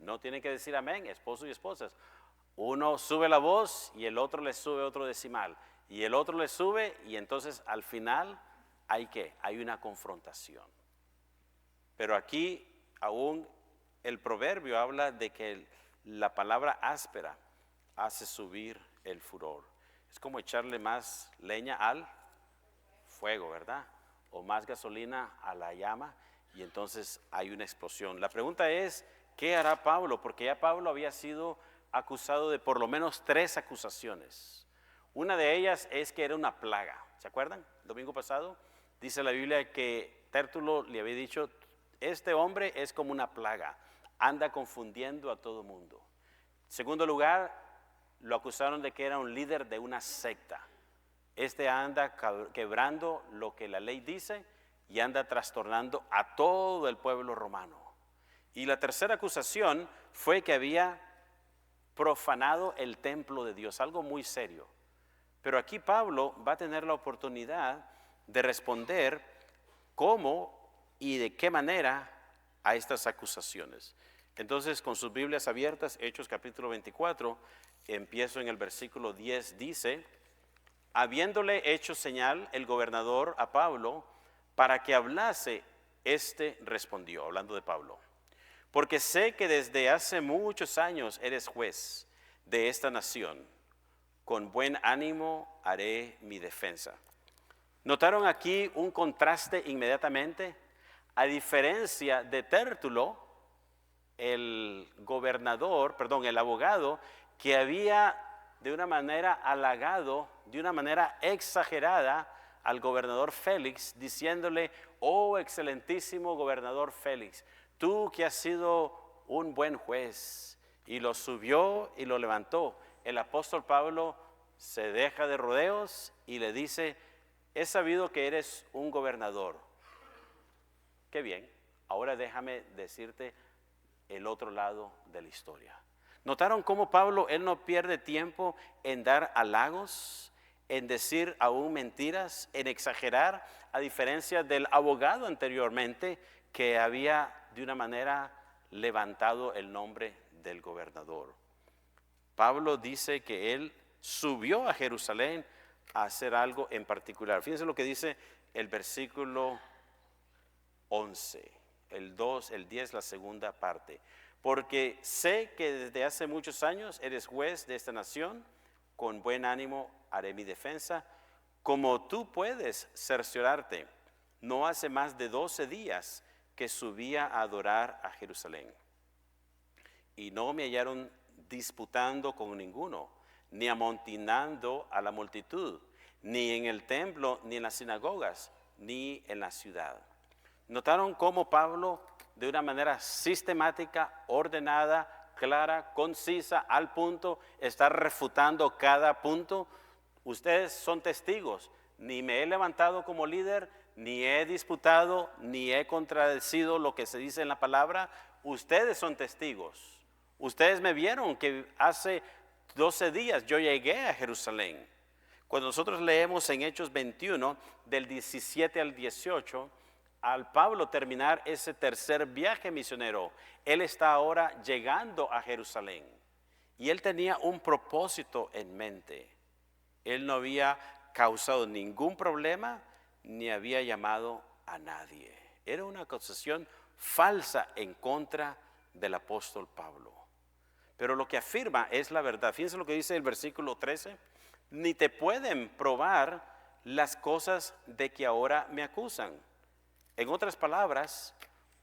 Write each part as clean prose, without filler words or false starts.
No tienen que decir amén, esposos y esposas. Uno sube la voz y el otro le sube otro decimal. Y el otro le sube y entonces al final hay una confrontación. Pero aquí aún el proverbio habla de que la palabra áspera hace subir el furor. Es como echarle más leña al fuego, ¿verdad? O más gasolina a la llama y entonces hay una explosión. La pregunta es, ¿qué hará Pablo? Porque ya Pablo había sido acusado de por lo menos 3 acusaciones. Una de ellas es que era una plaga. ¿Se acuerdan? El domingo pasado dice la Biblia que Tértulo le había dicho, este hombre es como una plaga, anda confundiendo a todo mundo. En segundo lugar, lo acusaron de que era un líder de una secta. Este anda quebrando lo que la ley dice y anda trastornando a todo el pueblo romano. Y la tercera acusación fue que había profanado el templo de Dios, algo muy serio. Pero aquí Pablo va a tener la oportunidad de responder cómo y de qué manera a estas acusaciones. Entonces, con sus Biblias abiertas, Hechos capítulo 24, empiezo en el versículo 10, dice: habiéndole hecho señal el gobernador a Pablo para que hablase, éste respondió, hablando de Pablo: porque sé que desde hace muchos años eres juez de esta nación, con buen ánimo haré mi defensa. ¿Notaron aquí un contraste inmediatamente? A diferencia de Tértulo, el abogado, que había de una manera halagado, de una manera exagerada al gobernador Félix, diciéndole: oh excelentísimo gobernador Félix, tú que has sido un buen juez, y lo subió y lo levantó. El apóstol Pablo se deja de rodeos y le dice: he sabido que eres un gobernador. Qué bien, ahora déjame decirte el otro lado de la historia. ¿Notaron cómo Pablo, él no pierde tiempo en dar halagos, en decir aún mentiras, en exagerar, a diferencia del abogado anteriormente que había de una manera levantado el nombre del gobernador? Pablo dice que él subió a Jerusalén a hacer algo en particular. Fíjense lo que dice el versículo 11, el 2, el 10, la segunda parte. Porque sé que desde hace muchos años eres juez de esta nación, con buen ánimo haré mi defensa. Como tú puedes cerciorarte, no hace más de 12 días que subía a adorar a Jerusalén. Y no me hallaron disputando con ninguno, ni amontonando a la multitud, ni en el templo, ni en las sinagogas, ni en la ciudad. ¿Notaron cómo Pablo, de una manera sistemática, ordenada, clara, concisa, al punto, está refutando cada punto? Ustedes son testigos. Ni me he levantado como líder, ni he disputado, ni he contradecido lo que se dice en la palabra. Ustedes son testigos. Ustedes me vieron que hace 12 días yo llegué a Jerusalén. Cuando nosotros leemos en Hechos 21, del 17 al 18, al Pablo terminar ese tercer viaje misionero, él está ahora llegando a Jerusalén. Y él tenía un propósito en mente. Él no había causado ningún problema, ni había llamado a nadie. Era una acusación falsa en contra del apóstol Pablo. Pero lo que afirma es la verdad. Fíjense lo que dice el versículo 13. Ni te pueden probar las cosas de que ahora me acusan. En otras palabras,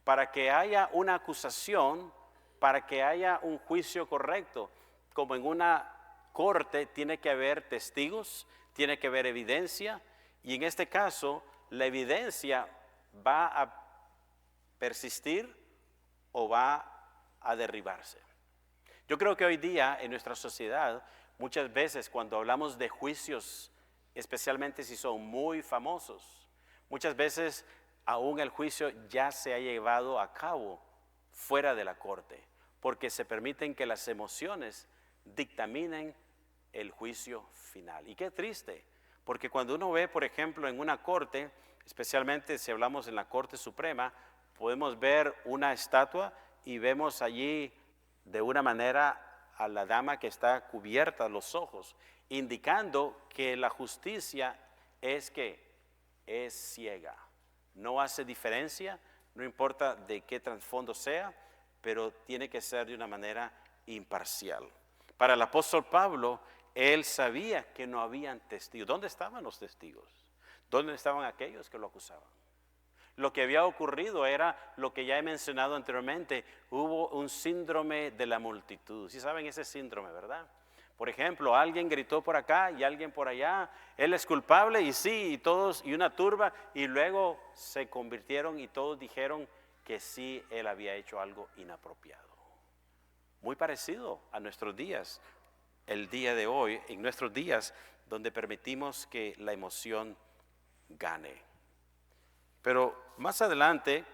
para que haya una acusación, para que haya un juicio correcto, como en una corte, tiene que haber testigos, tiene que haber evidencia, y en este caso, la evidencia va a persistir o va a derribarse. Yo creo que hoy día en nuestra sociedad, muchas veces cuando hablamos de juicios, especialmente si son muy famosos, muchas veces aún el juicio ya se ha llevado a cabo fuera de la corte, porque se permiten que las emociones dictaminen el juicio final. Y qué triste, porque cuando uno ve, por ejemplo, en una corte, especialmente si hablamos en la Corte Suprema, podemos ver una estatua y vemos allí de una manera a la dama que está cubierta los ojos, indicando que la justicia es ciega. No hace diferencia, no importa de qué trasfondo sea, pero tiene que ser de una manera imparcial. Para el apóstol Pablo, él sabía que no habían testigos. ¿Dónde estaban los testigos? ¿Dónde estaban aquellos que lo acusaban? Lo que había ocurrido era lo que ya he mencionado anteriormente. Hubo un síndrome de la multitud. ¿Sí saben ese síndrome, verdad? Por ejemplo, alguien gritó por acá y alguien por allá. Él es culpable y sí, y todos, y una turba, y luego se convirtieron y todos dijeron que sí, él había hecho algo inapropiado. Muy parecido a nuestros días, el día de hoy, en nuestros días, donde permitimos que la emoción gane. Pero más adelante,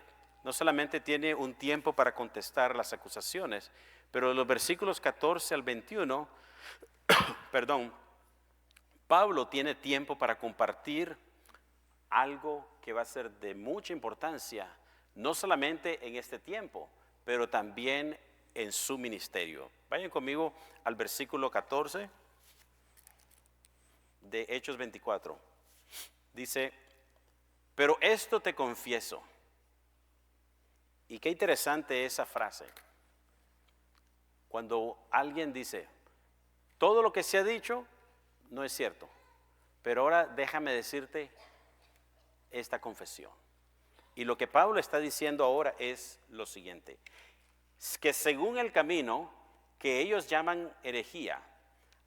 no solamente tiene un tiempo para contestar las acusaciones, pero en los versículos 14 al 21, Pablo tiene tiempo para compartir algo que va a ser de mucha importancia, no solamente en este tiempo, pero también en su ministerio. Vayan conmigo al versículo 14 de Hechos 24. Dice: pero esto te confieso. Y qué interesante esa frase. Cuando alguien dice, todo lo que se ha dicho no es cierto, pero ahora déjame decirte esta confesión. Y lo que Pablo está diciendo ahora es lo siguiente: que según el camino que ellos llaman herejía,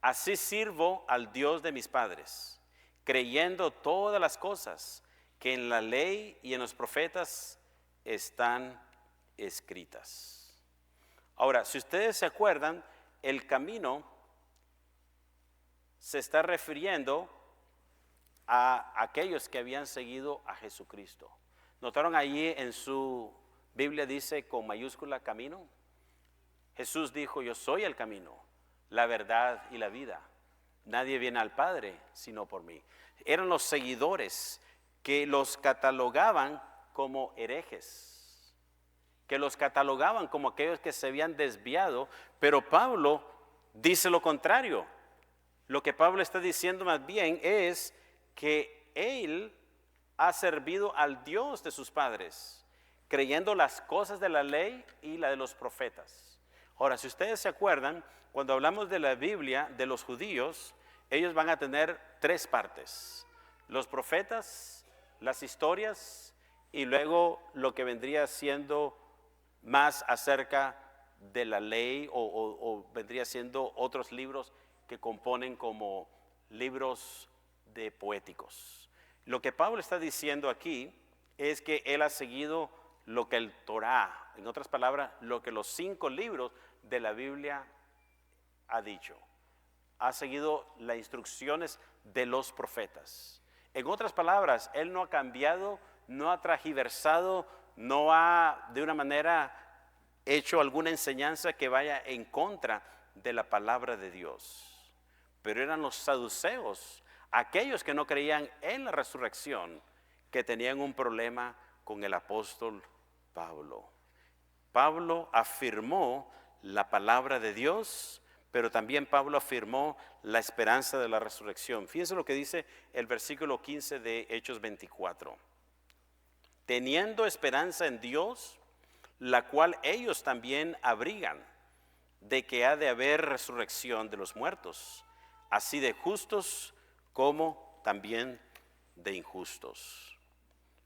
así sirvo al Dios de mis padres, creyendo todas las cosas que en la ley y en los profetas están escritas. Ahora, si ustedes se acuerdan, el camino se está refiriendo a aquellos que habían seguido a Jesucristo. ¿Notaron allí en su Biblia dice con mayúscula camino? Jesús dijo: yo soy el camino, la verdad y la vida. Nadie viene al Padre sino por mí. Eran los seguidores que los catalogaban como herejes, que los catalogaban como aquellos que se habían desviado, pero Pablo dice lo contrario. Lo que Pablo está diciendo más bien es que él ha servido al Dios de sus padres, creyendo las cosas de la ley y la de los profetas. Ahora, si ustedes se acuerdan, cuando hablamos de la Biblia de los judíos, ellos van a tener tres partes: los profetas, las historias y luego lo que vendría siendo más acerca de la ley o vendría siendo otros libros que componen como libros de poéticos. Lo que Pablo está diciendo aquí es que él ha seguido lo que el Torá, en otras palabras, lo que los 5 libros de la Biblia ha dicho. Ha seguido las instrucciones de los profetas. En otras palabras, él no ha cambiado, no ha transgiversado, no ha de una manera hecho alguna enseñanza que vaya en contra de la palabra de Dios. Pero eran los saduceos, aquellos que no creían en la resurrección, que tenían un problema con el apóstol Pablo. Pablo afirmó la palabra de Dios, pero también Pablo afirmó la esperanza de la resurrección. Fíjense lo que dice el versículo 15 de Hechos 24. Teniendo esperanza en Dios, la cual ellos también abrigan, de que ha de haber resurrección de los muertos, así de justos como también de injustos.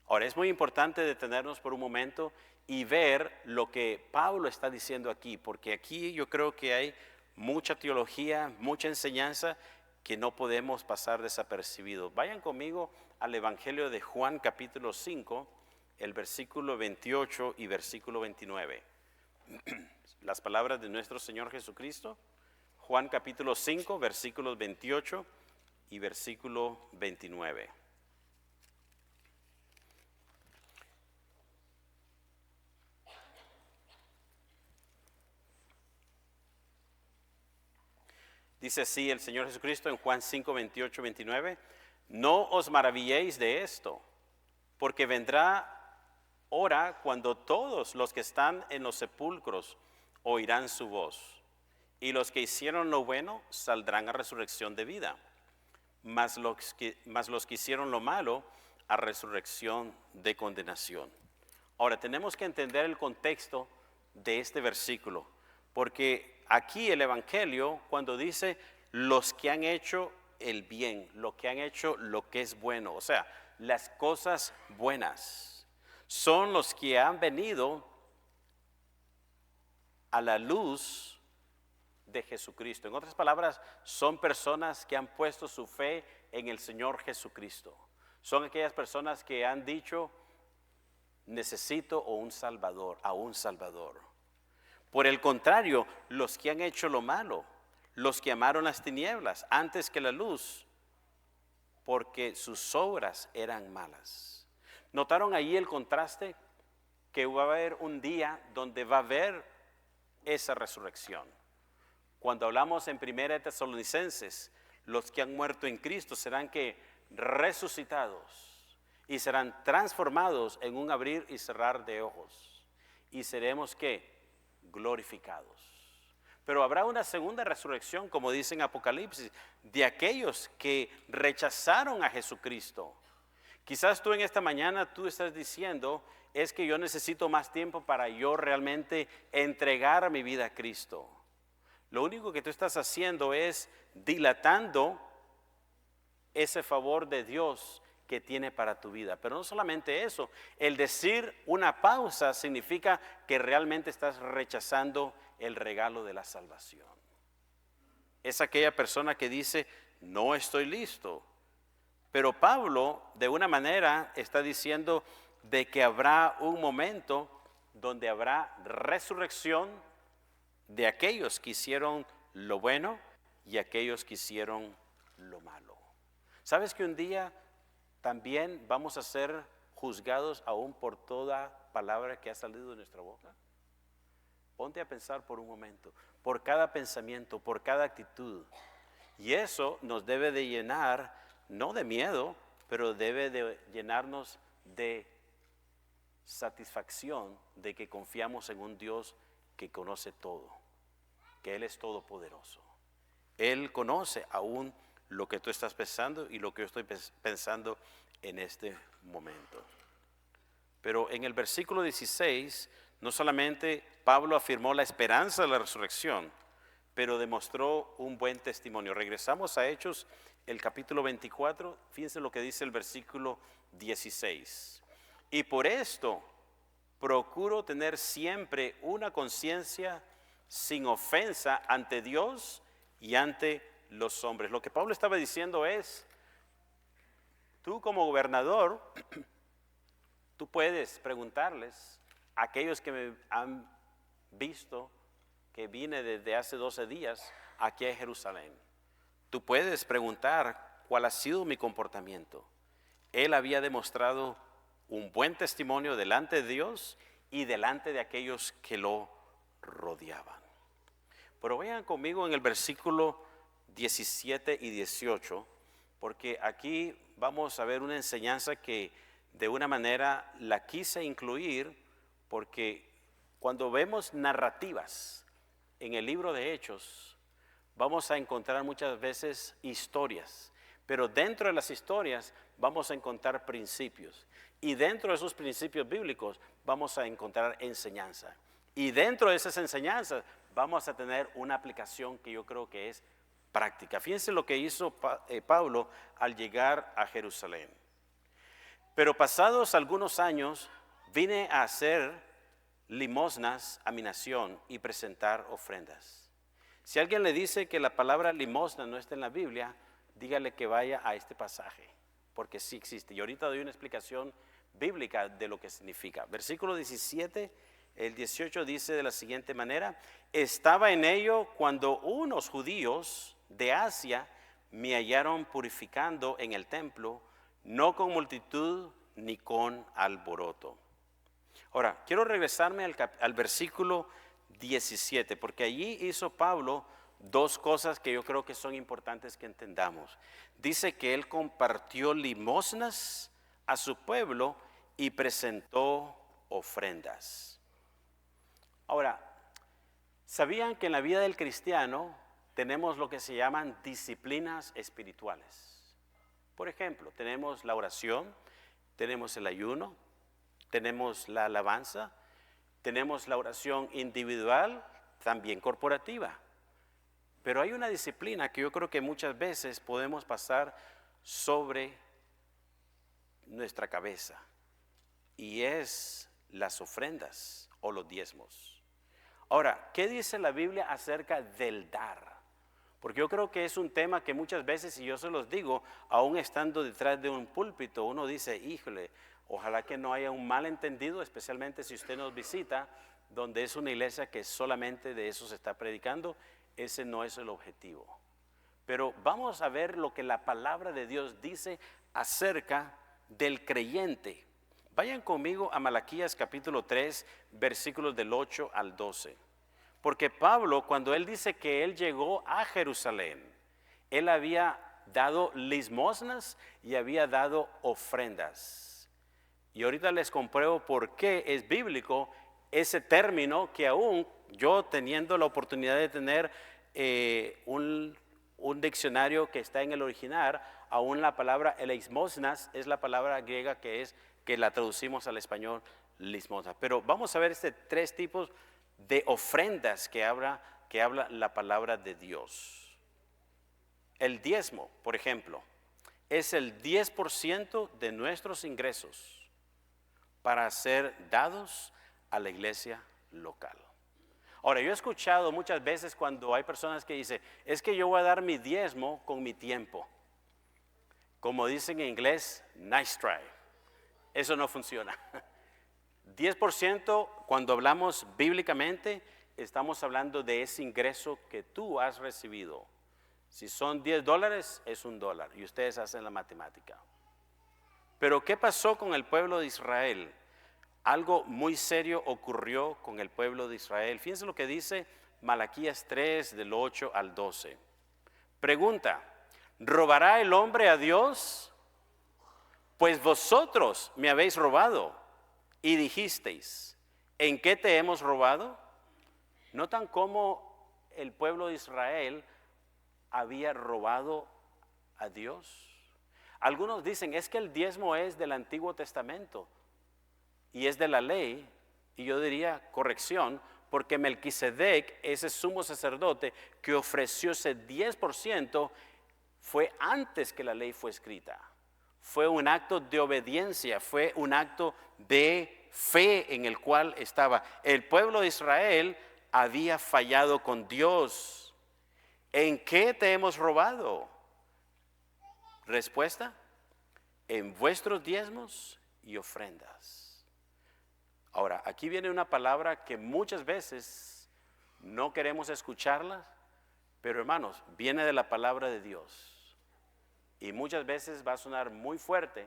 Ahora, es muy importante detenernos por un momento y ver lo que Pablo está diciendo aquí, porque aquí yo creo que hay mucha teología, mucha enseñanza que no podemos pasar desapercibido. Vayan conmigo al Evangelio de Juan capítulo 5, el versículo 28 y versículo 29. Las palabras de nuestro Señor Jesucristo, Juan capítulo 5, versículos 28 y versículo 29. Dice así el Señor Jesucristo en Juan 5, 28, 29. No os maravilléis de esto, porque vendrá hora cuando todos los que están en los sepulcros oirán su voz, y los que hicieron lo bueno saldrán a resurrección de vida, mas los que hicieron lo malo a resurrección de condenación. Ahora tenemos que entender el contexto de este versículo, porque aquí el Evangelio, cuando dice los que han hecho el bien, lo que han hecho lo que es bueno, o sea, las cosas buenas, son los que han venido a la luz de Jesucristo. En otras palabras, son personas que han puesto su fe en el Señor Jesucristo. Son aquellas personas que han dicho, necesito a un Salvador. Por el contrario, los que han hecho lo malo, los que amaron las tinieblas antes que la luz, porque sus obras eran malas. ¿Notaron ahí el contraste? Que va a haber un día donde va a haber esa resurrección. Cuando hablamos en 1 Tesalonicenses, los que han muerto en Cristo serán que resucitados y serán transformados en un abrir y cerrar de ojos, y seremos que glorificados. Pero habrá una segunda resurrección, como dice en Apocalipsis, de aquellos que rechazaron a Jesucristo. Quizás tú en esta mañana tú estás diciendo, es que yo necesito más tiempo para yo realmente entregar mi vida a Cristo. Lo único que tú estás haciendo es dilatando ese favor de Dios que tiene para tu vida. Pero no solamente eso, el decir una pausa significa que realmente estás rechazando el regalo de la salvación. Es aquella persona que dice, no estoy listo. Pero Pablo, de una manera, está diciendo de que habrá un momento donde habrá resurrección de aquellos que hicieron lo bueno y aquellos que hicieron lo malo. ¿Sabes que un día también vamos a ser juzgados aún por toda palabra que ha salido de nuestra boca? Ponte a pensar por un momento, por cada pensamiento, por cada actitud. Y eso nos debe de llenar, no de miedo, pero debe de llenarnos de satisfacción de que confiamos en un Dios que conoce todo, que Él es todopoderoso. Él conoce aún lo que tú estás pensando y lo que yo estoy pensando en este momento. Pero en el versículo 16, no solamente Pablo afirmó la esperanza de la resurrección, pero demostró un buen testimonio. Regresamos a Hechos, el capítulo 24, fíjense lo que dice el versículo 16. Y por esto procuro tener siempre una conciencia sin ofensa ante Dios y ante los hombres. Lo que Pablo estaba diciendo es, tú como gobernador, tú puedes preguntarles a aquellos que me han visto que vine desde hace 12 días aquí a Jerusalén. Tú puedes preguntar cuál ha sido mi comportamiento. Él había demostrado un buen testimonio delante de Dios y delante de aquellos que lo rodeaban. Pero vayan conmigo en el versículo 17 y 18, porque aquí vamos a ver una enseñanza que de una manera la quise incluir, porque cuando vemos narrativas en el libro de Hechos, vamos a encontrar muchas veces historias, pero dentro de las historias vamos a encontrar principios, y dentro de esos principios bíblicos vamos a encontrar enseñanza, y dentro de esas enseñanzas vamos a tener una aplicación que yo creo que es práctica. Fíjense lo que hizo Pablo al llegar a Jerusalén. Pero pasados algunos años vine a hacer limosnas a mi nación y presentar ofrendas. Si alguien le dice que la palabra limosna no está en la Biblia, dígale que vaya a este pasaje, porque sí existe. Y ahorita doy una explicación bíblica de lo que significa. Versículo 17, el 18 dice de la siguiente manera: estaba en ello cuando unos judíos de Asia me hallaron purificando en el templo, no con multitud ni con alboroto. Ahora, quiero regresarme al versículo 17, porque allí hizo Pablo dos cosas que yo creo que son importantes que entendamos. Dice que él compartió limosnas a su pueblo y presentó ofrendas. Ahora, ¿Sabían que en la vida del cristiano tenemos lo que se llaman disciplinas espirituales? Por ejemplo, tenemos la oración, tenemos el ayuno, tenemos la alabanza, tenemos la oración individual, también corporativa. Pero hay una disciplina que yo creo que muchas veces podemos pasar sobre nuestra cabeza, y es las ofrendas o los diezmos. Ahora, ¿qué dice la Biblia acerca del dar? Porque yo creo que es un tema que muchas veces, y yo se los digo, aún estando detrás de un púlpito, uno dice, híjole, ojalá que no haya un malentendido, especialmente si usted nos visita, donde es una iglesia que solamente de eso se está predicando. Ese no es el objetivo. Pero vamos a ver lo que la palabra de Dios dice acerca del creyente. Vayan conmigo a Malaquías capítulo 3, versículos del 8 al 12. Porque Pablo, cuando él dice que él llegó a Jerusalén, él había dado limosnas y había dado ofrendas. Y ahorita les compruebo por qué es bíblico ese término, que aún yo, teniendo la oportunidad de tener un diccionario que está en el original, aún la palabra limosnas es la palabra griega que la traducimos al español limosna. Pero vamos a ver tres tipos de ofrendas que habla la palabra de Dios. El diezmo, por ejemplo, es el 10% de nuestros ingresos para ser dados a la iglesia local. Ahora, yo he escuchado muchas veces cuando hay personas que dicen, es que yo voy a dar mi diezmo con mi tiempo. Como dicen en inglés, nice try. Eso no funciona. 10%, cuando hablamos bíblicamente, estamos hablando de ese ingreso que tú has recibido. Si son $10, es $1, y ustedes hacen la matemática. Pero ¿qué pasó con el pueblo de Israel? Algo muy serio ocurrió con el pueblo de Israel. Fíjense lo que dice Malaquías 3, del 8 al 12. Pregunta, ¿robará el hombre a Dios? Pues vosotros me habéis robado. Y dijisteis, ¿en qué te hemos robado? ¿Notan cómo el pueblo de Israel había robado a Dios? Algunos dicen, es que el diezmo es del Antiguo Testamento y es de la ley, y yo diría corrección, porque Melquisedec, ese sumo sacerdote que ofreció ese 10%, fue antes que la ley fue escrita. Fue un acto de obediencia, fue un acto de fe en el cual estaba. El pueblo de Israel había fallado con Dios. ¿En qué te hemos robado? Respuesta, en vuestros diezmos y ofrendas. Ahora, aquí viene una palabra que muchas veces no queremos escucharla, pero hermanos, viene de la palabra de Dios. Y muchas veces va a sonar muy fuerte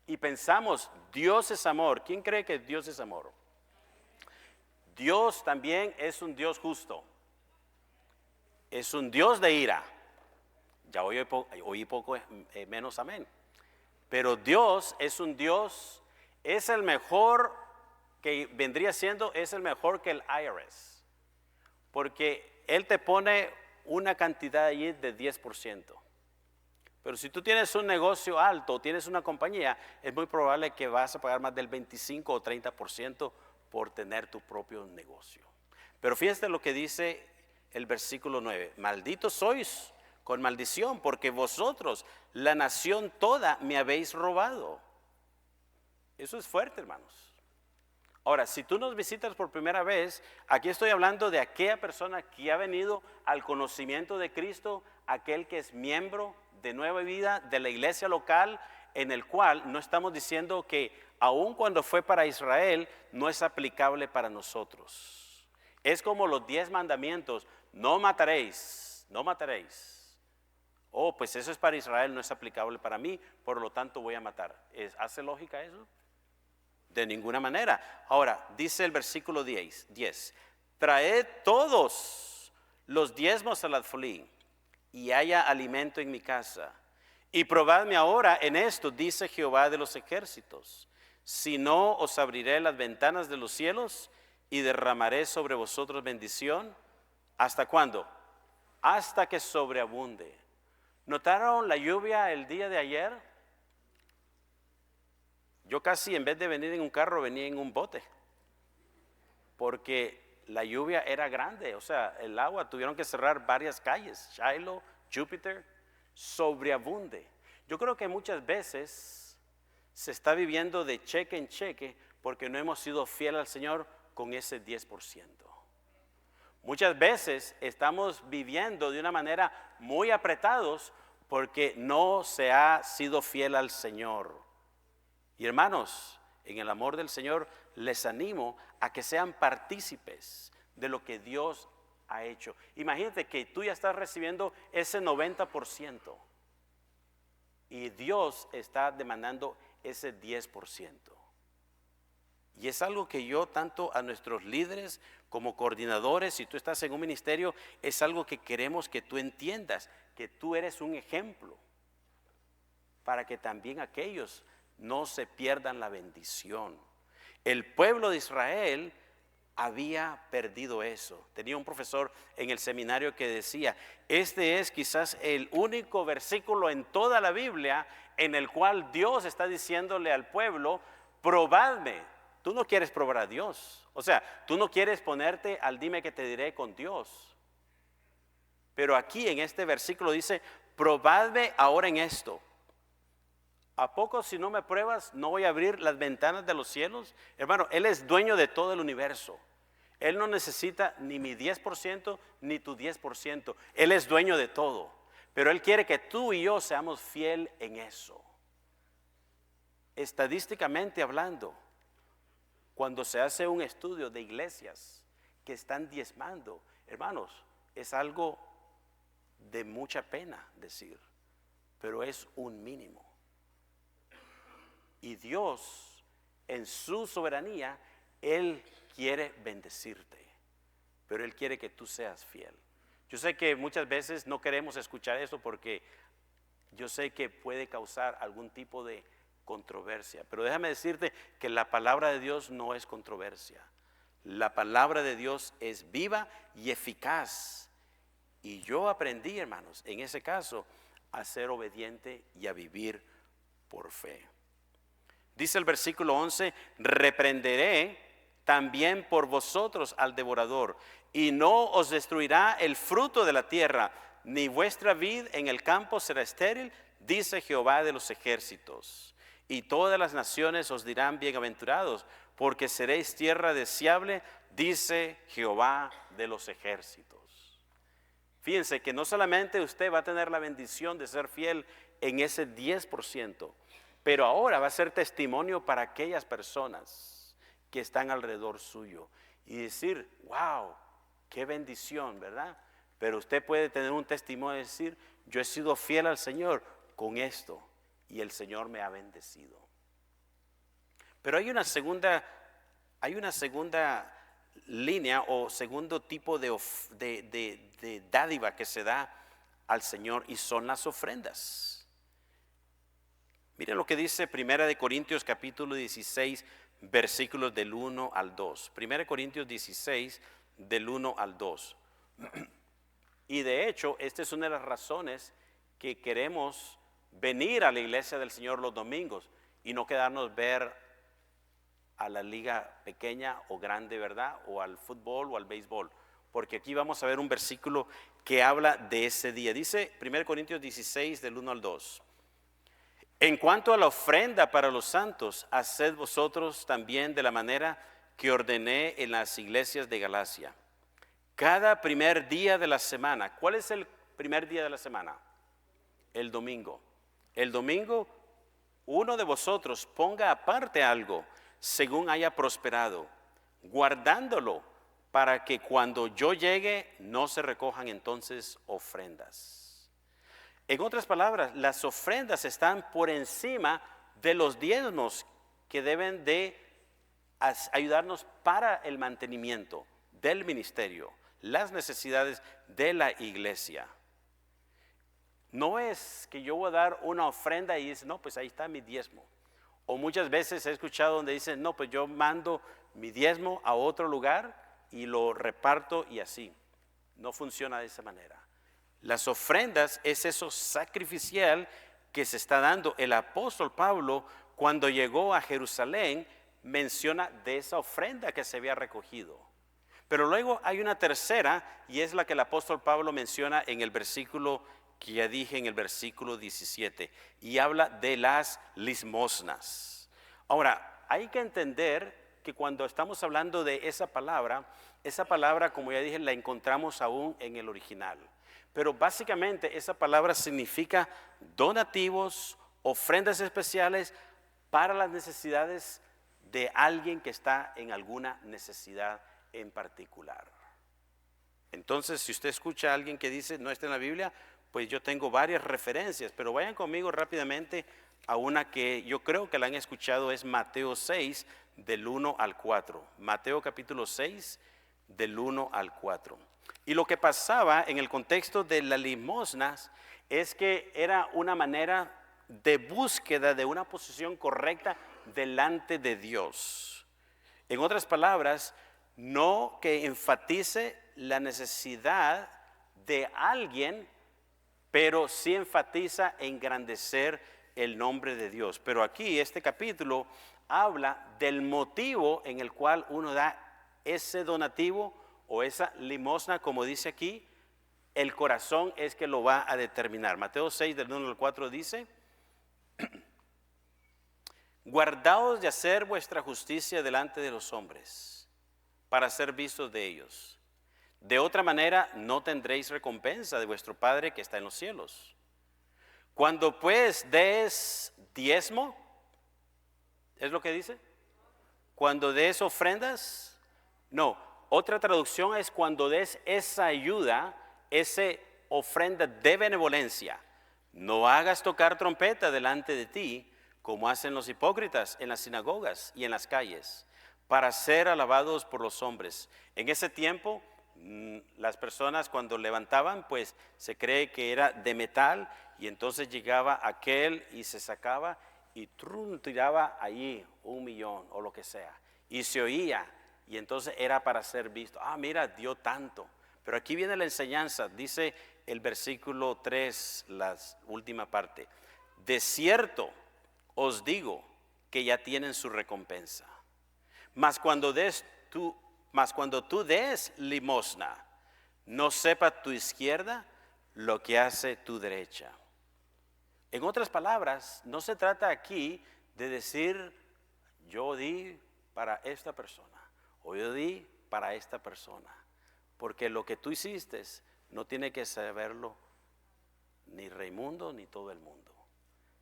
y pensamos, Dios es amor. ¿Quién cree que Dios es amor? Dios también es un Dios justo. Es un Dios de ira. Ya oí poco menos amén. Pero Dios es un Dios, es el mejor que vendría siendo, es el mejor que el IRS. Porque Él te pone una cantidad allí de 10%. Pero si tú tienes un negocio alto, tienes una compañía, es muy probable que vas a pagar más del 25 o 30% por tener tu propio negocio. Pero fíjense lo que dice el versículo 9. Malditos sois con maldición, porque vosotros, la nación toda, me habéis robado. Eso es fuerte, hermanos. Ahora, si tú nos visitas por primera vez, aquí estoy hablando de aquella persona que ha venido al conocimiento de Cristo, aquel que es miembro de Nueva Vida, de la iglesia local, en el cual no estamos diciendo que aun cuando fue para Israel, no es aplicable para nosotros. Es como los 10 mandamientos, no mataréis, no mataréis. Oh, pues eso es para Israel, no es aplicable para mí, por lo tanto voy a matar. ¿Hace lógica eso? De ninguna manera. Ahora, dice el versículo 10, traed todos los diezmos al alfolí, y haya alimento en mi casa. Y probadme ahora en esto, dice Jehová de los ejércitos, si no os abriré las ventanas de los cielos y derramaré sobre vosotros bendición ¿Hasta cuándo? Hasta que sobreabunde. ¿Notaron la lluvia el día de ayer? Yo casi en vez de venir en un carro venía en un bote, porque la lluvia era grande, o sea, el agua tuvieron que cerrar varias calles, Shiloh, Júpiter, sobreabunde. Yo creo que muchas veces se está viviendo de cheque en cheque porque no hemos sido fieles al Señor con ese 10%. Muchas veces estamos viviendo de una manera muy apretados porque no se ha sido fiel al Señor. Y hermanos, en el amor del Señor les animo a que sean partícipes de lo que Dios ha hecho. Imagínate que tú ya estás recibiendo ese 90% y Dios está demandando ese 10%. Y es algo que yo tanto a nuestros líderes como coordinadores, si tú estás en un ministerio, es algo que queremos que tú entiendas, que tú eres un ejemplo, para que también aquellos no se pierdan la bendición. El pueblo de Israel había perdido eso. Tenía un profesor en el seminario que decía, este es quizás el único versículo en toda la Biblia en el cual Dios está diciéndole al pueblo, probadme. Tú no quieres probar a Dios, o sea, tú no quieres ponerte al dime que te diré con Dios. Pero aquí en este versículo dice, probadme ahora en esto. ¿A poco si no me pruebas no voy a abrir las ventanas de los cielos? Hermano, Él es dueño de todo el universo. Él no necesita ni mi 10% ni tu 10%. Él es dueño de todo. Pero Él quiere que tú y yo seamos fiel en eso. Estadísticamente hablando, cuando se hace un estudio de iglesias que están diezmando, hermanos, es algo de mucha pena decir, pero es un mínimo. Y Dios, en su soberanía, Él quiere bendecirte, pero Él quiere que tú seas fiel. Yo sé que muchas veces no queremos escuchar eso porque yo sé que puede causar algún tipo de controversia, pero déjame decirte que la palabra de Dios no es controversia. La palabra de Dios es viva y eficaz. Y yo aprendí, hermanos, en ese caso, a ser obediente y a vivir por fe. Dice el versículo 11, reprenderé también por vosotros al devorador, y no os destruirá el fruto de la tierra, ni vuestra vid en el campo será estéril, dice Jehová de los ejércitos. Y todas las naciones os dirán bienaventurados, porque seréis tierra deseable, dice Jehová de los ejércitos. Fíjense que no solamente usted va a tener la bendición de ser fiel en ese 10%, pero ahora va a ser testimonio para aquellas personas que están alrededor suyo. Y decir, wow, qué bendición, ¿verdad? Pero usted puede tener un testimonio y decir, yo he sido fiel al Señor con esto. Y el Señor me ha bendecido. Pero hay una segunda línea o segundo tipo de dádiva que se da al Señor y son las ofrendas. Miren lo que dice 1 Corintios capítulo 16, versículos del 1 al 2. 1 Corintios 16, del 1 al 2. Y de hecho, esta es una de las razones que queremos venir a la iglesia del Señor los domingos y no quedarnos ver a la liga pequeña o grande, ¿verdad? O al fútbol o al béisbol, porque aquí vamos a ver un versículo que habla de ese día. Dice 1 Corintios 16 del 1 al 2. En cuanto a la ofrenda para los santos, haced vosotros también de la manera que ordené en las iglesias de Galacia. Cada primer día de la semana. ¿Cuál es el primer día de la semana? El domingo. El domingo, uno de vosotros ponga aparte algo según haya prosperado, guardándolo para que cuando yo llegue no se recojan entonces ofrendas. En otras palabras, las ofrendas están por encima de los diezmos que deben de ayudarnos para el mantenimiento del ministerio, las necesidades de la iglesia. No es que yo voy a dar una ofrenda y dice, no, pues ahí está mi diezmo. O muchas veces he escuchado donde dicen, no, pues yo mando mi diezmo a otro lugar y lo reparto y así. no funciona de esa manera. Las ofrendas es eso sacrificial que se está dando. El apóstol Pablo, cuando llegó a Jerusalén, menciona de esa ofrenda que se había recogido. Pero luego hay una tercera, y es la que el apóstol Pablo menciona en el versículo que ya dije, en el versículo 17, y habla de las limosnas. Ahora, hay que entender que cuando estamos hablando de esa palabra, como ya dije, la encontramos aún en el original. Pero básicamente esa palabra significa donativos, ofrendas especiales para las necesidades de alguien que está en alguna necesidad en particular. Entonces, si usted escucha a alguien que dice no está en la Biblia, pues yo tengo varias referencias, pero vayan conmigo rápidamente a una que yo creo que la han escuchado, es Mateo 6, del 1 al 4. Mateo capítulo 6, del 1 al 4. Y lo que pasaba en el contexto de las limosnas es que era una manera de búsqueda de una posición correcta delante de Dios. En otras palabras, no que enfatice la necesidad de alguien, pero sí enfatiza engrandecer el nombre de Dios. Pero aquí este capítulo habla del motivo en el cual uno da ese donativo o esa limosna, como dice aquí. El corazón es que lo va a determinar. Mateo 6, del 1 al 4 dice: guardaos de hacer vuestra justicia delante de los hombres, para ser vistos de ellos. De otra manera no tendréis recompensa de vuestro Padre que está en los cielos. Cuando pues des diezmo, ¿es lo que dice? Cuando des ofrendas, no, otra traducción es cuando des esa ayuda, esa ofrenda de benevolencia. No hagas tocar trompeta delante de ti, como hacen los hipócritas en las sinagogas y en las calles, para ser alabados por los hombres. En ese tiempo, las personas cuando levantaban, pues se cree que era de metal, y entonces llegaba aquel y se sacaba y tiraba allí 1,000,000 o lo que sea, y se oía, y entonces era para ser visto. Mira, dio tanto. Pero aquí viene la enseñanza, dice el versículo 3, la última parte: de cierto os digo que ya tienen su recompensa. Mas cuando tú des limosna, no sepa tu izquierda lo que hace tu derecha. En otras palabras, no se trata aquí de decir yo di para esta persona o yo di para esta persona, porque lo que tú hiciste no tiene que saberlo ni Raimundo ni todo el mundo.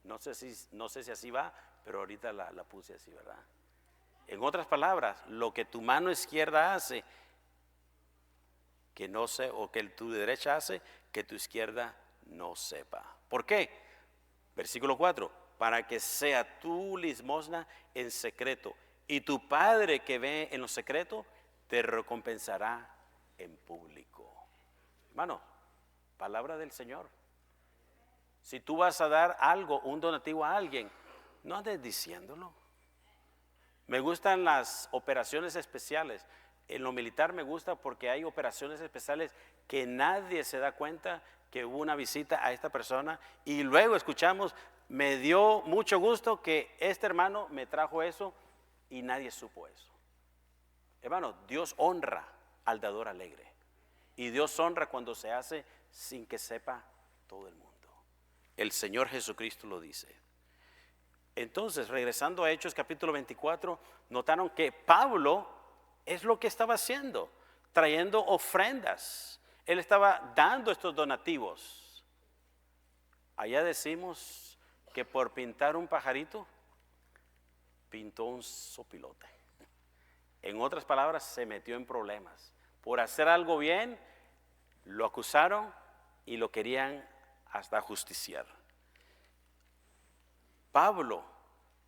No sé si así va, pero ahorita la puse así, ¿verdad? En otras palabras, lo que tu mano izquierda hace, que no sé, o que tu derecha hace, que tu izquierda no sepa. ¿Por qué? Versículo 4, para que sea tu limosna en secreto, y tu Padre que ve en lo secreto te recompensará en público. Hermano, palabra del Señor. Si tú vas a dar algo, un donativo a alguien, no andes diciéndolo. Me gustan las operaciones especiales. En lo militar me gusta porque hay operaciones especiales que nadie se da cuenta que hubo una visita a esta persona, y luego escuchamos: me dio mucho gusto que este hermano me trajo eso, y nadie supo eso. Hermano, Dios honra al dador alegre, y Dios honra cuando se hace sin que sepa todo el mundo. El Señor Jesucristo lo dice. Entonces, regresando a Hechos capítulo 24, notaron que Pablo es lo que estaba haciendo, trayendo ofrendas. Él estaba dando estos donativos. Allá decimos que por pintar un pajarito, pintó un sopilote. En otras palabras, se metió en problemas. Por hacer algo bien, lo acusaron y lo querían hasta justiciar. Pablo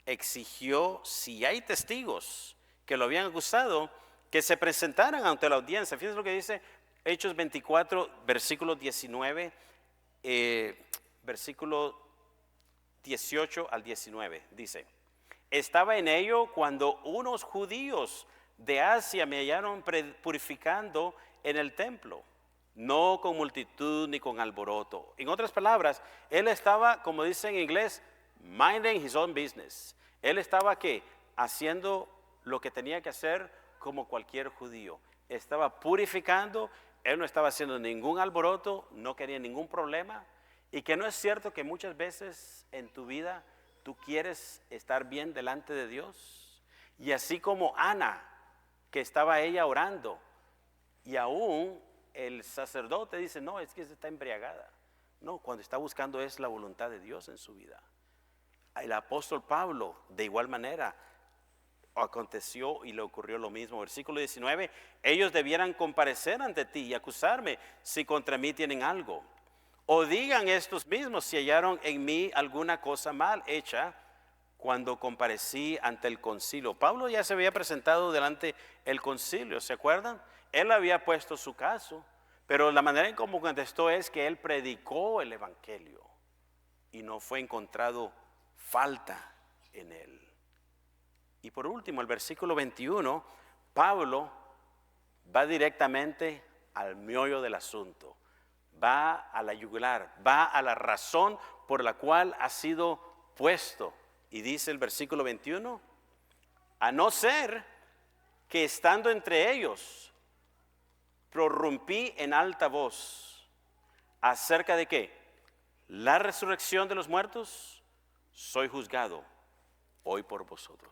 exigió, si hay testigos que lo habían acusado, que se presentaran ante la audiencia. Fíjense lo que dice Hechos 24, versículo 19, versículo 18 al 19. Dice: estaba en ello cuando unos judíos de Asia me hallaron purificando en el templo. no con multitud ni con alboroto. En otras palabras, él estaba, como dice en inglés, minding his own business. Él estaba ¿qué? Haciendo lo que tenía que hacer como cualquier judío. Estaba purificando, él no estaba haciendo ningún alboroto, no quería ningún problema. Y que no es cierto que muchas veces en tu vida tú quieres estar bien delante de Dios. Y así como Ana, que estaba ella orando, y aún el sacerdote dice, no, es que está embriagada. No, cuando está buscando es la voluntad de Dios en su vida. El apóstol Pablo, de igual manera, aconteció y le ocurrió lo mismo. Versículo 19, ellos debieran comparecer ante ti y acusarme si contra mí tienen algo. O digan estos mismos si hallaron en mí alguna cosa mal hecha cuando comparecí ante el concilio. Pablo ya se había presentado delante del concilio, ¿se acuerdan? Él había puesto su caso, pero la manera en cómo contestó es que él predicó el evangelio y no fue encontrado falta en él. Y por último, el versículo 21, Pablo va directamente al meollo del asunto, va a la yugular, va a la razón por la cual ha sido puesto. Y dice el versículo 21, a no ser que estando entre ellos, prorrumpí en alta voz, ¿acerca de qué? La resurrección de los muertos, soy juzgado hoy por vosotros.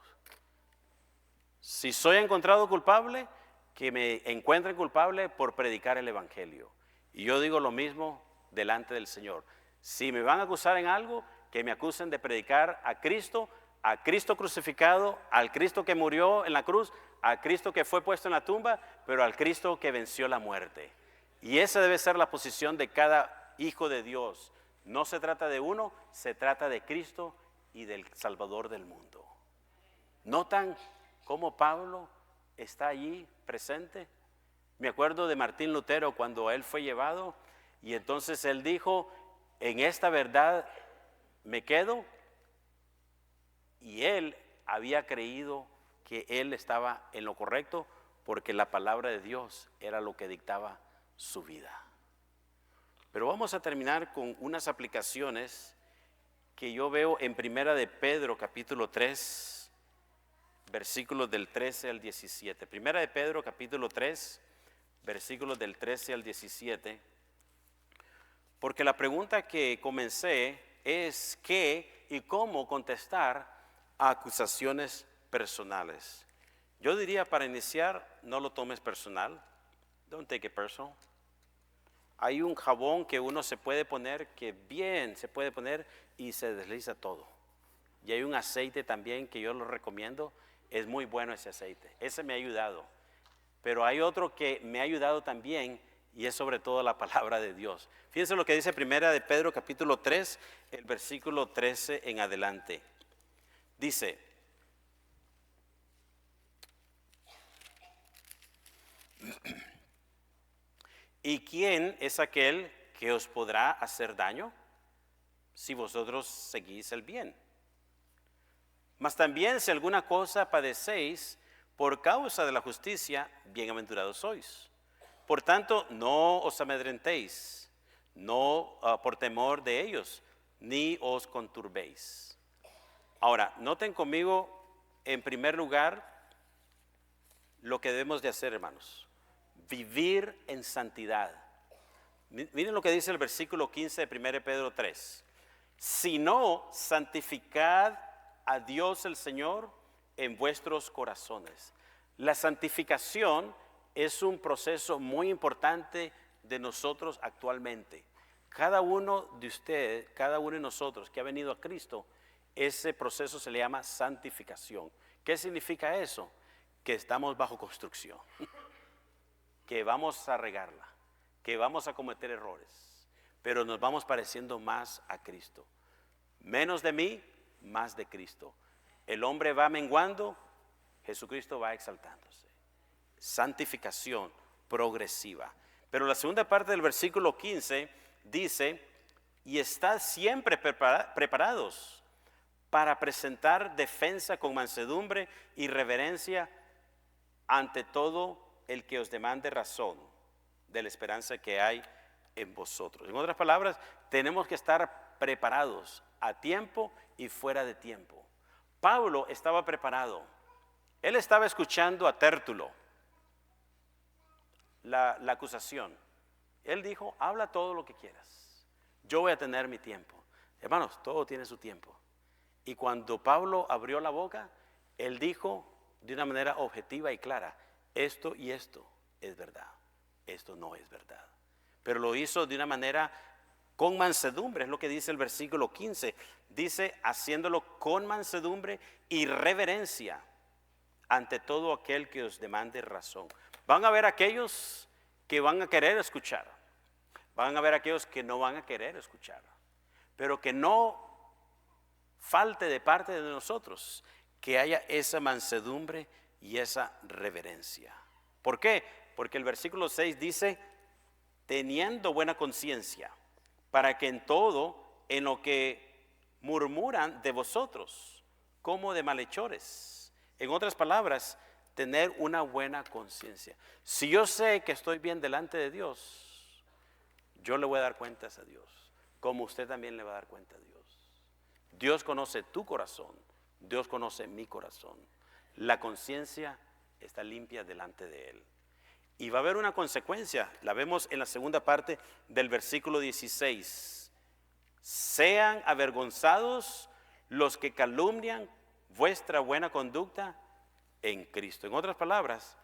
Si soy encontrado culpable, que me encuentren culpable por predicar el evangelio. Y yo digo lo mismo delante del Señor. Si me van a acusar en algo, que me acusen de predicar a Cristo crucificado, al Cristo que murió en la cruz, a Cristo que fue puesto en la tumba, pero al Cristo que venció la muerte. Y esa debe ser la posición de cada hijo de Dios. No se trata de uno, se trata de Cristo y del Salvador del mundo. ¿Notan cómo Pablo está allí presente? Me acuerdo de Martín Lutero cuando él fue llevado y entonces él dijo, en esta verdad me quedo, y él había creído que él estaba en lo correcto porque la palabra de Dios era lo que dictaba su vida. Pero vamos a terminar con unas aplicaciones que yo veo en Primera de Pedro capítulo 3, versículos del 13 al 17. Primera de Pedro capítulo 3, versículos del 13 al 17. Porque la pregunta que comencé es qué y cómo contestar a acusaciones personales. Yo diría para iniciar, no lo tomes personal. Don't take it personal. Hay un jabón que uno se puede poner, que bien se puede poner y se desliza todo. Y hay un aceite también que yo lo recomiendo, es muy bueno ese aceite. Ese me ha ayudado. Pero hay otro que me ha ayudado también y es sobre todo la palabra de Dios. Fíjense lo que dice Primera de Pedro capítulo 3, el versículo 13 en adelante. Dice, ¿y quién es aquel que os podrá hacer daño si vosotros seguís el bien? Mas también si alguna cosa padecéis por causa de la justicia, bienaventurados sois. Por tanto, no os amedrentéis, no por temor de ellos, ni os conturbéis. Ahora, noten conmigo, en primer lugar, lo que debemos de hacer, hermanos. Vivir en santidad. Miren lo que dice el versículo 15 de 1 Pedro 3. Si no, santificad a Dios el Señor en vuestros corazones. La santificación es un proceso muy importante de nosotros actualmente. Cada uno de ustedes, cada uno de nosotros que ha venido a Cristo, ese proceso se le llama santificación. ¿Qué significa eso? Que estamos bajo construcción, que vamos a regarla, que vamos a cometer errores, pero nos vamos pareciendo más a Cristo. Menos de mí, más de Cristo. El hombre va menguando, Jesucristo va exaltándose. Santificación progresiva. Pero la segunda parte del versículo 15 dice, y estad siempre preparados para presentar defensa con mansedumbre y reverencia ante todo el que os demande razón, de la esperanza que hay en vosotros. En otras palabras, tenemos que estar preparados a tiempo y fuera de tiempo. Pablo estaba preparado. Él estaba escuchando a Tértulo la acusación. Él dijo, habla todo lo que quieras. Yo voy a tener mi tiempo. Hermanos, todo tiene su tiempo. Y cuando Pablo abrió la boca, él dijo de una manera objetiva y clara, esto y esto es verdad, esto no es verdad. Pero lo hizo de una manera con mansedumbre, es lo que dice el versículo 15. Dice, haciéndolo con mansedumbre y reverencia ante todo aquel que os demande razón. Van a haber aquellos que van a querer escuchar, van a haber aquellos que no van a querer escuchar, pero que no falte de parte de nosotros que haya esa mansedumbre y esa reverencia. ¿Por qué? Porque el versículo 6 dice, teniendo buena conciencia, para que en todo, en lo que murmuran de vosotros, como de malhechores. En otras palabras, tener una buena conciencia. Si yo sé que estoy bien delante de Dios, yo le voy a dar cuentas a Dios, como usted también le va a dar cuenta a Dios. Dios conoce tu corazón, Dios conoce mi corazón. La conciencia está limpia delante de Él. Y va a haber una consecuencia, la vemos en la segunda parte del versículo 16. Sean avergonzados los que calumnian vuestra buena conducta en Cristo. En otras palabras,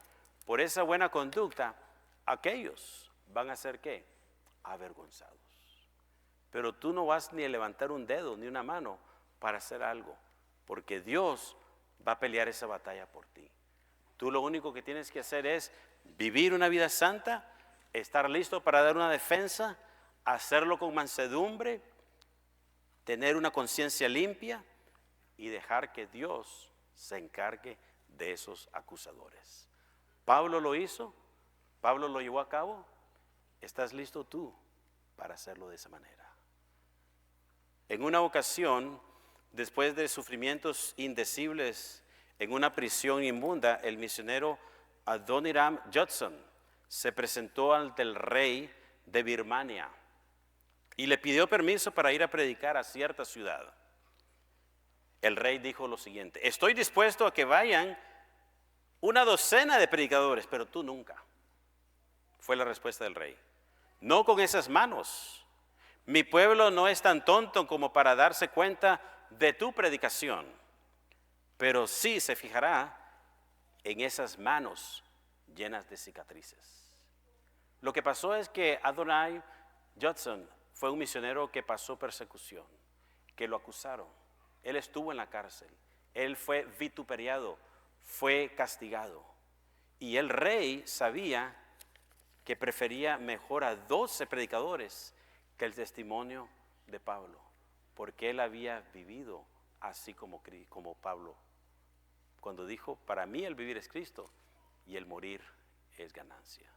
por esa buena conducta, aquellos van a ser ¿qué? Avergonzados. Pero tú no vas ni a levantar un dedo ni una mano para hacer algo, porque Dios va a pelear esa batalla por ti. Tú lo único que tienes que hacer es vivir una vida santa, estar listo para dar una defensa, hacerlo con mansedumbre, tener una conciencia limpia y dejar que Dios se encargue de esos acusadores. Pablo lo hizo, Pablo lo llevó a cabo. ¿Estás listo tú para hacerlo de esa manera? En una ocasión, después de sufrimientos indecibles en una prisión inmunda, el misionero Adoniram Judson se presentó ante el rey de Birmania y le pidió permiso para ir a predicar a cierta ciudad. El rey dijo lo siguiente: estoy dispuesto a que vayan una docena de predicadores, pero tú nunca. Fue la respuesta del rey. No con esas manos. Mi pueblo no es tan tonto como para darse cuenta de tu predicación, pero sí se fijará en esas manos llenas de cicatrices. Lo que pasó es que Adonai Judson fue un misionero que pasó persecución, que lo acusaron. Él estuvo en la cárcel, él fue vituperiado, fue castigado. Y el rey sabía que prefería mejor a 12 predicadores que el testimonio de Pablo, porque él había vivido así como Pablo, cuando dijo, para mí el vivir es Cristo y el morir es ganancia.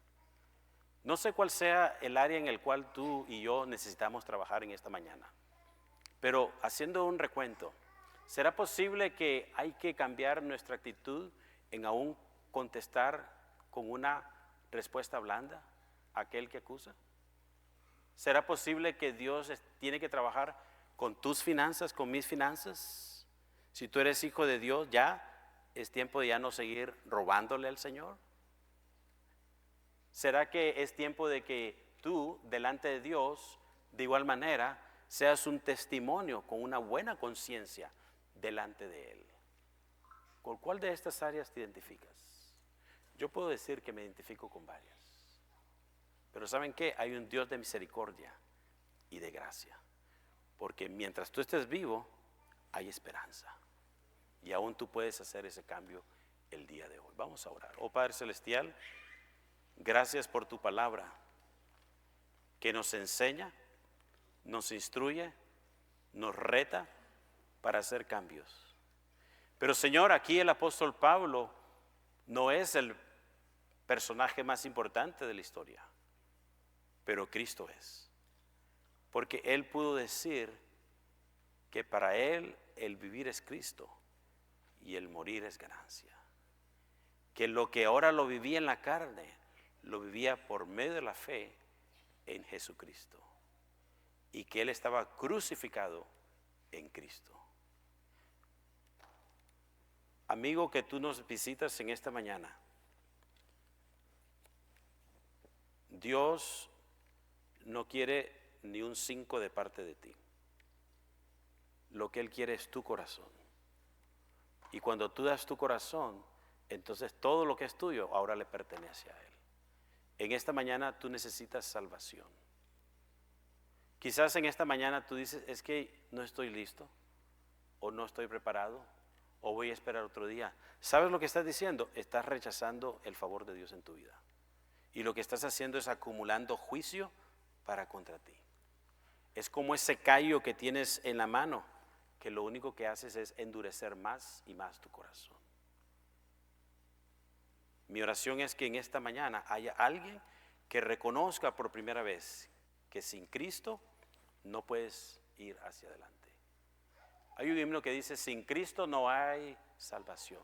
No sé cuál sea el área en el cual tú y yo necesitamos trabajar en esta mañana, pero haciendo un recuento, ¿será posible que hay que cambiar nuestra actitud en aún contestar con una respuesta blanda a aquel que acusa? ¿Será posible que Dios tiene que trabajar con tus finanzas, con mis finanzas? Si tú eres hijo de Dios, ya es tiempo de ya no seguir robándole al Señor. ¿Será que es tiempo de que tú, delante de Dios, de igual manera, seas un testimonio con una buena conciencia delante de Él? ¿Con cuál de estas áreas te identificas? Yo puedo decir que me identifico con varias. Pero ¿saben qué? Hay un Dios de misericordia y de gracia. Porque mientras tú estés vivo, hay esperanza. Y aún tú puedes hacer ese cambio el día de hoy. Vamos a orar. Oh Padre Celestial, gracias por tu palabra que nos enseña, nos instruye, nos reta para hacer cambios. Pero Señor, aquí el apóstol Pablo no es el personaje más importante de la historia, pero Cristo es. Porque Él pudo decir que para Él el vivir es Cristo y el morir es ganancia. Que lo que ahora lo vivía en la carne, lo vivía por medio de la fe en Jesucristo y que Él estaba crucificado en Cristo. Amigo que tú nos visitas en esta mañana, Dios no quiere ni un 5 de parte de ti. Lo que Él quiere es tu corazón. Y cuando tú das tu corazón, entonces todo lo que es tuyo ahora le pertenece a Él. En esta mañana tú necesitas salvación. Quizás en esta mañana tú dices, es que no estoy listo, o no estoy preparado, o voy a esperar otro día. ¿Sabes lo que estás diciendo? Estás rechazando el favor de Dios en tu vida. Y lo que estás haciendo es acumulando juicio para contra ti. Es como ese callo que tienes en la mano, que lo único que haces es endurecer más y más tu corazón. Mi oración es que en esta mañana haya alguien que reconozca por primera vez que sin Cristo no puedes ir hacia adelante. Hay un himno que dice, sin Cristo no hay salvación.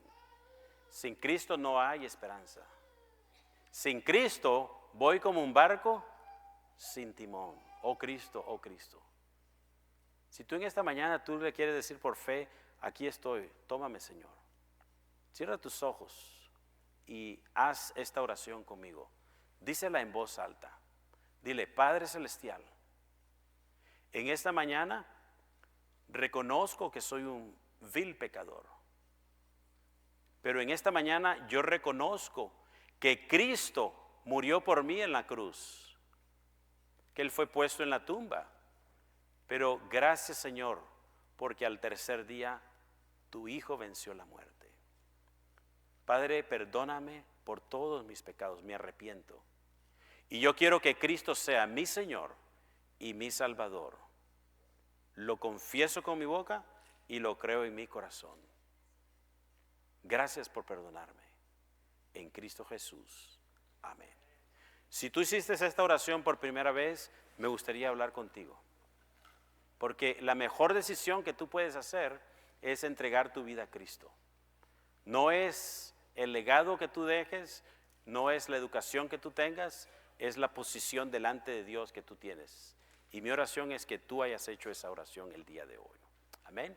Sin Cristo no hay esperanza. Sin Cristo voy como un barco sin timón. Oh Cristo, oh Cristo. Si tú en esta mañana tú le quieres decir por fe, aquí estoy, tómame Señor. Cierra tus ojos y haz esta oración conmigo. Dísela en voz alta. Dile, Padre Celestial, en esta mañana reconozco que soy un vil pecador. Pero en esta mañana yo reconozco que Cristo murió por mí en la cruz, que Él fue puesto en la tumba. Pero gracias Señor, porque al tercer día tu Hijo venció la muerte. Padre, perdóname por todos mis pecados, me arrepiento. Y yo quiero que Cristo sea mi Señor y mi Salvador. Lo confieso con mi boca y lo creo en mi corazón. Gracias por perdonarme. En Cristo Jesús. Amén. Si tú hiciste esta oración por primera vez, me gustaría hablar contigo. Porque la mejor decisión que tú puedes hacer es entregar tu vida a Cristo. No es el legado que tú dejes, no es la educación que tú tengas, es la posición delante de Dios que tú tienes. Y mi oración es que tú hayas hecho esa oración el día de hoy. Amén.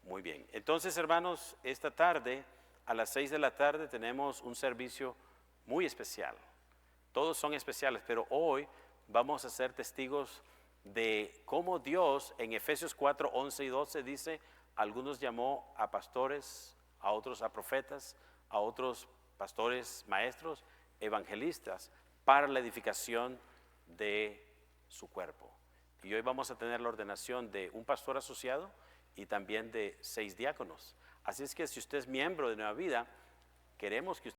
Muy bien. Entonces, hermanos, esta tarde, a las 6 de la tarde, tenemos un servicio muy especial. Todos son especiales, pero hoy vamos a ser testigos de cómo Dios en Efesios 4, 11 y 12 dice, algunos llamó a pastores, a otros a profetas, a otros pastores, maestros, evangelistas, para la edificación de su cuerpo. Y hoy vamos a tener la ordenación de un pastor asociado y también de 6 diáconos. Así es que si usted es miembro de Nueva Vida, queremos que usted